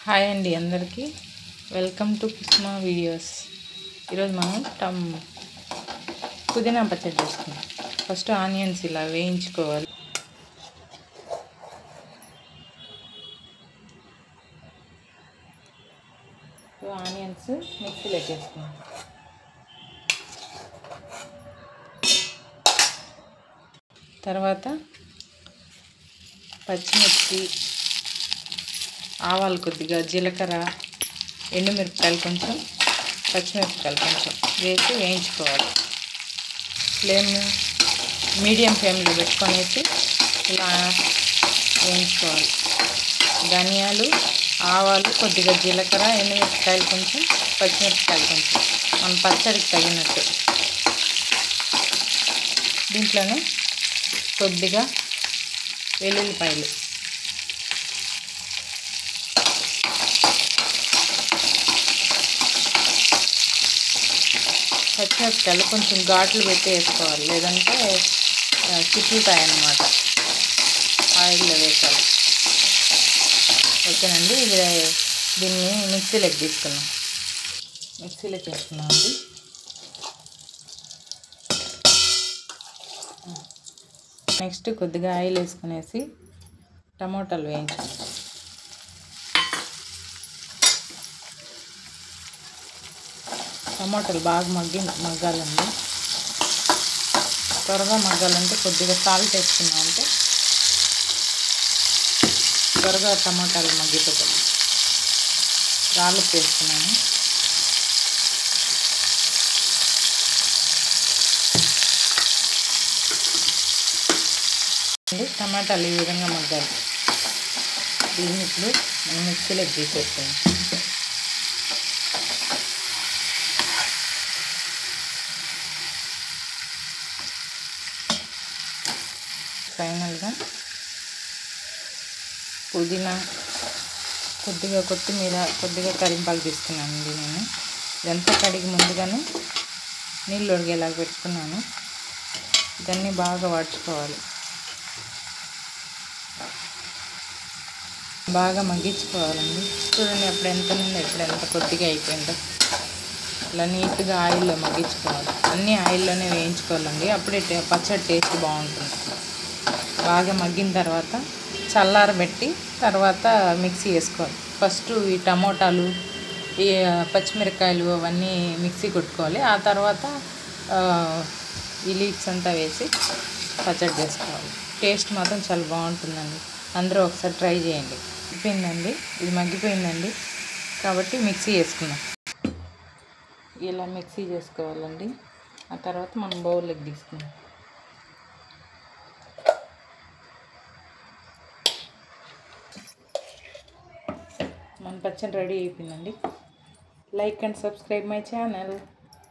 Hi అండి అందరికీ welcome to కుస్మా videos. ఈరోజు మనం పుదీనా పచ్చడి చేసుకుందాం. ఫస్ట్ ఆనియన్స్ ఇలా వేయించుకోవాలి. ఆనియన్స్ మిక్సీలో వేసుకుందాం. తర్వాత పచ్చిమిర్చి, ఆవాలు కొద్దిగా, జీలకర్ర, ఎండుమిరపకాయలు కొంచెం, పచ్చిమిరపకాయలు కొంచెం వేసి వేయించుకోవాలి. మీడియం ఫ్లేమ్లో పెట్టుకొనేసి ఇలా వేయించుకోవాలి. ధనియాలు, ఆవాలు, కొద్దిగా జీలకర్ర, ఎండుమిరపకాయలు కొంచెం, పచ్చిమిరపకాయలు కొంచెం మన పచ్చడికి తగినట్టు. దీంట్లోనే కొద్దిగా వెల్లుల్లిపాయలు, పచ్చిమిరపకాయలు కొంచెం ఘాట్లు పెట్టి వేసుకోవాలి, లేదంటే చిక్కుతాయి అన్నమాట. ఆయిల్లో వేసాలి. ఓకేనండి. దీన్ని మిక్సీలోకి తీసుకున్నాం. మిక్సీలోకి వేసుకున్నాం అండి. నెక్స్ట్ కొద్దిగా ఆయిల్ వేసుకునేసి టమోటాలు వేయించాలి. టమాటాలు బాగా మగ్గాలండి. త్వరగా మగ్గాలంటే కొద్దిగా సాల్ట్ వేసుకున్నామంటే త్వరగా టమాటాలు మగ్గిపోతాయి. రాళ్ళకి వేసుకున్నాను. టమాటాలు ఈ విధంగా మగ్గాలి. దీన్ని ఇప్పుడు మనం మిక్సీలోకి తీసేసుకున్నాం. ఫైనల్గా పుదీనా, కొద్దిగా కొత్తిమీర, కొద్దిగా కరివేపాకు తీసుకున్నానండి. నేను ఇదంతా కడిగి ముందుగానే నీళ్ళు ఉడిగేలాగా పెట్టుకున్నాను. ఇదన్నీ బాగా వాడ్చుకోవాలి, బాగా మగ్గించుకోవాలండి. చూడండి అప్పుడు ఎంత ఉందో, ఇప్పుడు ఎంత కొద్దిగా అయిపోయిందో. ఇలా నీట్గా ఆయిల్లో మగ్గించుకోవాలి. అన్నీ ఆయిల్లోనే వేయించుకోవాలండి. అప్పుడే పచ్చడి టేస్ట్ బాగుంటుంది. బాగా మగ్గిన తర్వాత చల్లారబెట్టి తర్వాత మిక్సీ వేసుకోవాలి. ఫస్ట్ ఈ టమోటాలు, ఈ పచ్చిమిరపకాయలు అవన్నీ మిక్సీ కొట్టుకోవాలి. ఆ తర్వాత ఈ లీవ్స్ అంతా వేసి పచ్చడి చేసుకోవాలి. టేస్ట్ మాత్రం చాలా బాగుంటుందండి. అందరూ ఒకసారి ట్రై చేయండి. అయిపోయిందండి, ఇది మగ్గిపోయిందండి కాబట్టి మిక్సీ వేసుకున్నాం. ఇలా మిక్సీ చేసుకోవాలండి. ఆ తర్వాత మనం బౌల్లోకి తీసుకున్నాం. మన పచ్చడి రెడీ అయిపోయిందండి. Like and subscribe my channel.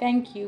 Thank you.